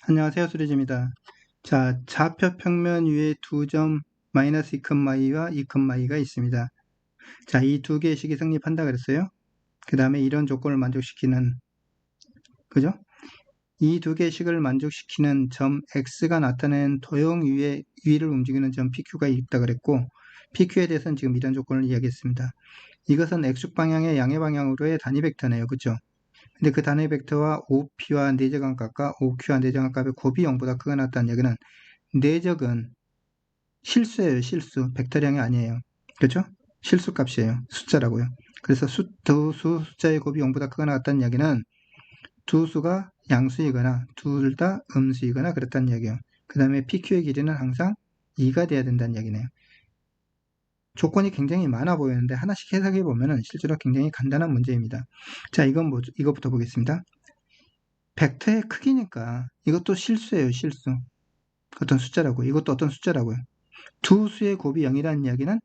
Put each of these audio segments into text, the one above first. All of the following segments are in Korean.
안녕하세요. 수리즈입니다. 자, 좌표 평면 위에 두 점 마이너스 2,2와 2,2가 있습니다. 자, 이 두 개의 식이 성립한다 그랬어요. 그 다음에 이런 조건을 만족시키는, 그죠? 이 두 개의 식을 만족시키는 점 x가 나타낸 도형 위를 움직이는 점 pq가 있다 그랬고, pq에 대해서는 지금 이런 조건을 이야기했습니다. 이것은 x축 방향의 양의 방향으로의 단위 벡터네요. 그죠? 근데 그 단위 벡터와 OP와 내적안값과 OQ와 내적안값의 곱이 0보다 크거나 같다는 얘기는 내적은 실수예요, 실수. 벡터량이 아니에요. 그렇죠? 실수값이에요. 숫자라고요. 그래서 두 숫자의 곱이 0보다 크거나 같다는 이야기는 두 수가 양수이거나 둘 다 음수이거나 그렇다는 이야기예요. 그 다음에 PQ의 길이는 항상 2가 돼야 된다는 이야기네요. 조건이 굉장히 많아 보이는데 하나씩 해석해 보면은 실제로 굉장히 간단한 문제입니다. 자, 이건 뭐죠? 이것부터 보겠습니다. 벡터의 크기니까 이것도 실수예요, 실수. 어떤 숫자라고요. 이것도 어떤 숫자라고요. 두 수의 곱이 0이라는 이야기는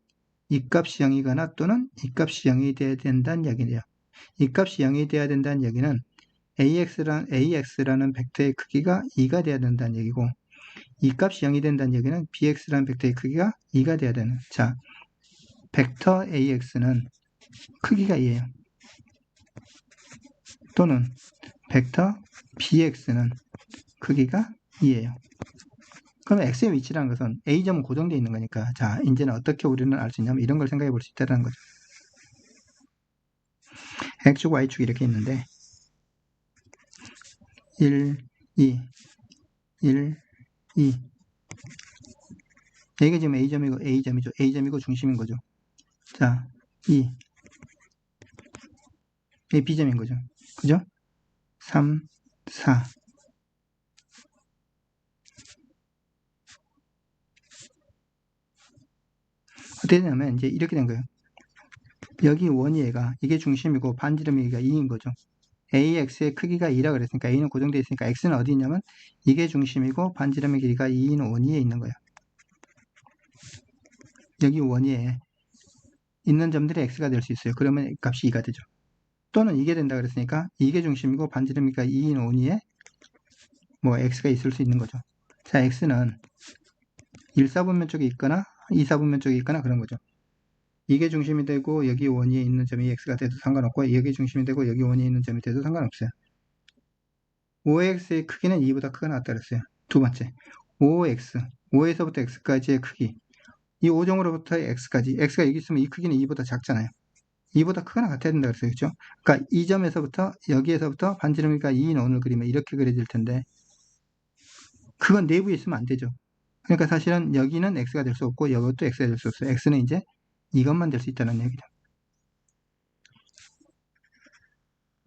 이 값이 0이거나 또는 이 값이 0이 돼야 된다는 이야기예요. 이 값이 0이 돼야 된다는 이야기는 AX라는 벡터의 크기가 2가 돼야 된다는 얘기고, 이 값이 0이 된다는 얘기는 BX라는 벡터의 크기가 2가 돼야 되는. 자, 벡터 AX는 크기가 2예요. 또는 벡터 BX는 크기가 2예요. 그럼 X의 위치라는 것은 A점은 고정되어 있는 거니까, 자, 이제는 어떻게 우리는 알 수 있냐면 이런 걸 생각해 볼 수 있다는 거죠. X축, Y축 이렇게 있는데 1, 2, 1, 2. 여기가 지금 A점이고 A점이죠. A점이고 중심인 거죠. 자, 2. 여기 B점인 거죠. 그죠? 3, 4. 어떻게 되냐면 이제 이렇게 된 거예요. 여기 원이 얘가 이게 중심이고 반지름이 얘가 2인 거죠. AX의 크기가 2라 그랬으니까 A는 고정되어 있으니까 X는 어디 있냐면 이게 중심이고 반지름의 길이가 2인 원위에 있는 거예요. 여기 원위에 있는 점들이 X가 될 수 있어요. 그러면 값이 2가 되죠. 또는 이게 된다 그랬으니까 이게 중심이고 반지름이가 2인 원위에 뭐 X가 있을 수 있는 거죠. 자, X는 1사분면 쪽에 있거나 2사분면 쪽에 있거나 그런 거죠. 이게 중심이 되고 여기 원위에 있는 점이 X가 돼도 상관없고 여기 중심이 되고 여기 원위에 있는 점이 돼도 상관없어요. OX의 크기는 2보다 크거나 같다 그랬어요. 두 번째, OX, 5에서부터 X까지의 크기. 이 5점으로부터 X까지, X가 여기 있으면 이 크기는 2보다 작잖아요. 2보다 크거나 같아야 된다 그랬어요. 그죠? 그러니까 이 점에서부터 여기에서부터 반지름이가 2인 원을 그리면 이렇게 그려질 텐데 그건 내부에 있으면 안 되죠. 그러니까 사실은 여기는 X가 될 수 없고 여기도 X가 될 수 없어요. X는 이제 이것만 될 수 있다는 얘기죠.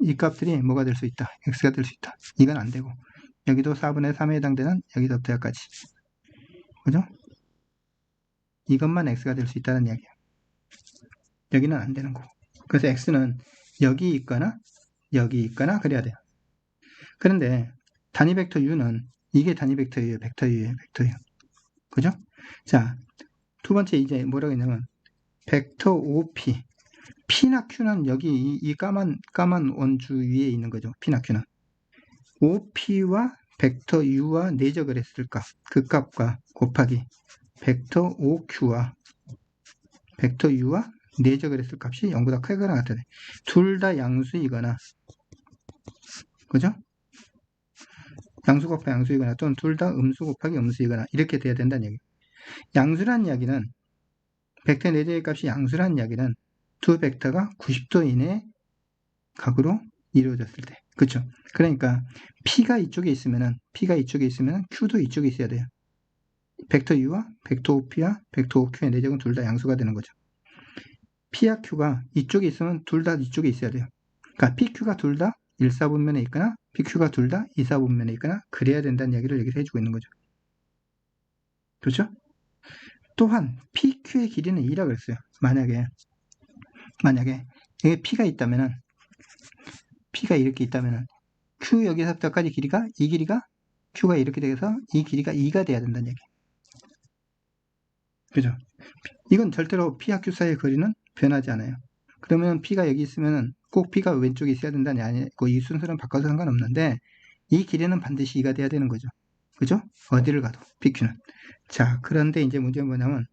이 값들이 뭐가 될 수 있다? X가 될 수 있다. 이건 안 되고 여기도 4분의 3에 해당되는 여기서부터 여기까지. 그죠? 이것만 X가 될 수 있다는 이야기예요. 여기는 안 되는 거고. 그래서 X는 여기 있거나 여기 있거나 그래야 돼요. 그런데 단위 벡터 U는 이게 단위 벡터 U예요. 벡터 U예요. 벡터 U. 그죠? 자, 두 번째 이제 뭐라고 했냐면 벡터 OP. P나 Q는 여기 이 까만 원주 위에 있는 거죠. P나 Q는. OP와 벡터 U와 내적을 했을 값, 그 값과 곱하기 벡터 OQ와 벡터 U와 내적을 했을 값이 0보다 크거나 같다. 둘 다 양수이거나, 그죠? 양수 곱하기 양수이거나 또는 둘 다 음수 곱하기 음수이거나 이렇게 돼야 된다는 얘기예요. 양수란 이야기는 벡터 내적의 값이 양수란 이야기는 두 벡터가 90도 이내의 각으로 이루어졌을 때, 그렇죠? 그러니까 P가 이쪽에 있으면은 Q도 이쪽에 있어야 돼요. 벡터 U와 벡터 OP와 벡터 OQ의 내적은 둘 다 양수가 되는 거죠. P와 Q가 이쪽에 있으면 둘 다 이쪽에 있어야 돼요. 그러니까 PQ가 둘 다 1사분면에 있거나 PQ가 둘 다 2사분면에 있거나 그래야 된다는 이야기를 여기서 해주고 있는 거죠. 그렇죠? 또한 PQ의 길이는 2라고 그랬어요. 만약에 여기 P가 있다면은 P가 이렇게 있다면은 Q 여기서부터까지 길이가 이 길이가 Q가 이렇게 돼서 이 길이가 2가 돼야 된다는 얘기. 그죠? 이건 절대로 P와 Q 사이의 거리는 변하지 않아요. 그러면 P가 여기 있으면 꼭 P가 왼쪽에 있어야 된다는 게 아니고 이 순서는 바꿔서 상관없는데 이 길이는 반드시 2가 돼야 되는 거죠. 그죠? 어디를 가도 PQ는. 자, 그런데 이제 문제는 뭐냐면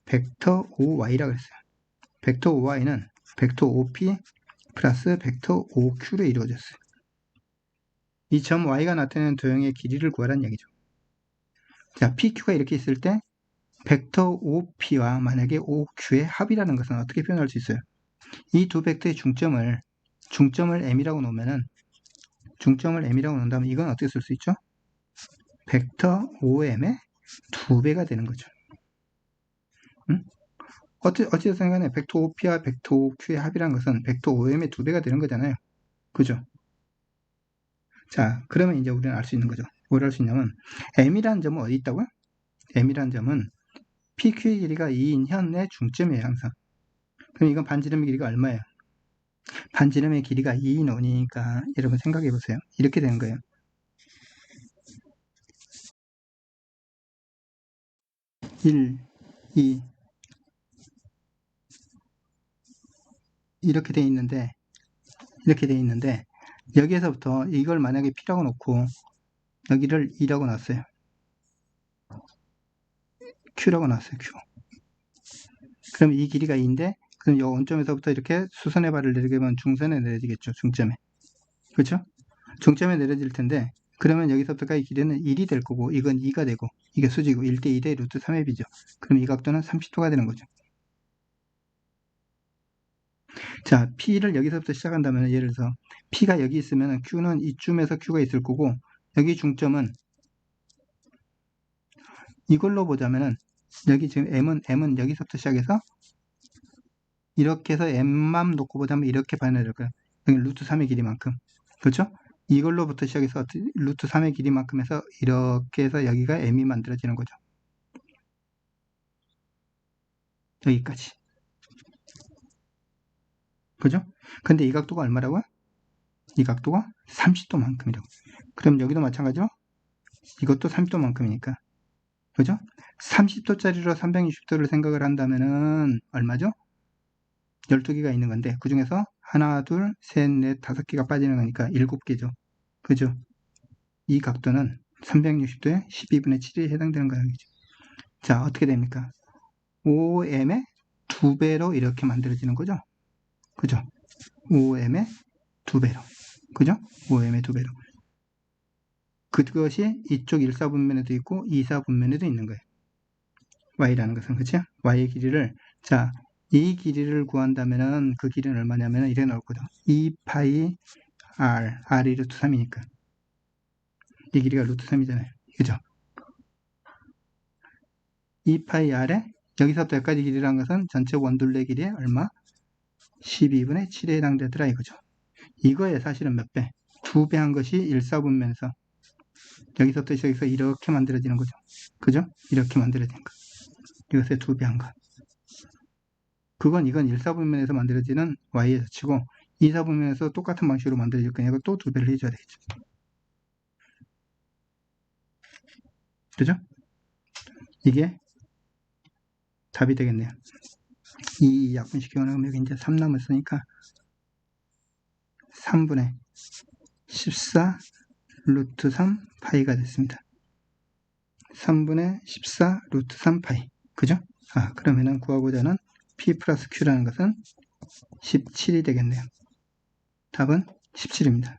벡터 OY라고 했어요. 벡터 OY는 벡터 OP 플러스 벡터 OQ로 이루어졌어요. 이 점 Y가 나타내는 도형의 길이를 구하라는 얘기죠. 자, PQ가 이렇게 있을 때 벡터 OP와 만약에 OQ의 합이라는 것은 어떻게 표현할 수 있어요? 이 두 벡터의 중점을 M이라고 놓으면은 중점을 M이라고 놓는다면 이건 어떻게 쓸 수 있죠? 벡터 OM의 2배가 되는 거죠. 응? 어찌됐든 간에 벡터 OP와 벡터 OQ의 합이라는 것은 벡터 OM의 2배가 되는 거잖아요. 그죠? 자, 그러면 이제 우리는 알 수 있는 거죠. 뭘 알 수 있냐면 M이라는 점은 어디 있다고요? M이라는 점은 PQ의 길이가 2인 현의 중점이에요, 항상. 그럼 이건 반지름의 길이가 얼마예요? 반지름의 길이가 2인 5이니까 여러분 생각해 보세요. 이렇게 되는 거예요. 1, 2 이렇게 돼 있는데 여기에서부터 이걸 만약에 P라고 놓고 여기를 2라고 놨어요. Q라고 놨어요. Q. 그럼 이 길이가 2인데 그럼 이 원점에서부터 이렇게 수선의 발을 내리게 하면 중선에 내려지겠죠. 중점에. 그렇죠? 중점에 내려질 텐데 그러면 여기서부터까지 길이는 1이 될 거고 이건 2가 되고 이게 수직이고 1대 2대 루트 3의 비죠. 그럼 이 각도는 30도가 되는 거죠. 자, P를 여기서부터 시작한다면 예를 들어서 P가 여기 있으면 Q는 이쯤에서 Q가 있을 거고 여기 중점은 이걸로 보자면은 여기 지금 M은 여기서부터 시작해서 이렇게 해서 M만 놓고 보자면 이렇게 반해야 될 거예요. 여기 루트 3의 길이만큼. 그렇죠? 이걸로부터 시작해서 루트 3의 길이만큼 해서 이렇게 해서 여기가 M이 만들어지는 거죠. 여기까지. 그죠? 근데 이 각도가 얼마라고요? 이 각도가 30도만큼이라고. 그럼 여기도 마찬가지로 이것도 30도만큼이니까. 그죠? 30도짜리로 360도를 생각을 한다면은 얼마죠? 12개가 있는 건데 그 중에서 하나, 둘, 셋, 넷, 5개가 빠지는 거니까 7개죠. 그죠? 이 각도는 360도에 12분의 7이 해당되는 거죠. 자, 어떻게 됩니까? OM의 2배로 이렇게 만들어지는 거죠. 그죠? OM의 2배로. 그죠? OM의 2배로. 그것이 이쪽 1사분면에도 있고 2사분면에도 있는 거예요. Y라는 것은. 그치? Y의 길이를, 자, 이 길이를 구한다면은 그 길이는 얼마냐면은 이래 나올 거죠. 2파이 R, R이 루트 3이니까. 이 길이가 루트 3이잖아요. 그죠? 2파이 R에 여기서부터 여기까지 길이라는 것은 전체 원둘레 길이의 얼마? 12분의 7에 해당되더라 이거죠. 이거에 사실은 몇 배? 2배 한 것이 1사분면에서 여기서부터 시작해서 이렇게 만들어지는 거죠. 그죠? 이렇게 만들어지는 거. 이것의 2배 한 것. 이건 1사분면에서 만들어지는 Y의 자치고 2사분면에서 똑같은 방식으로 만들어질 거니까 또 2배를 해줘야 되겠죠. 그죠? 이게 답이 되겠네요. 이 약분시키면 여기 이제 3 남았으니까 3분의 14 루트 3 파이가 됐습니다. 3분의 14 루트 3 파이. 그죠? 그러면은 구하고자 하는 P 플러스 Q라는 것은 17이 되겠네요. 답은 17입니다.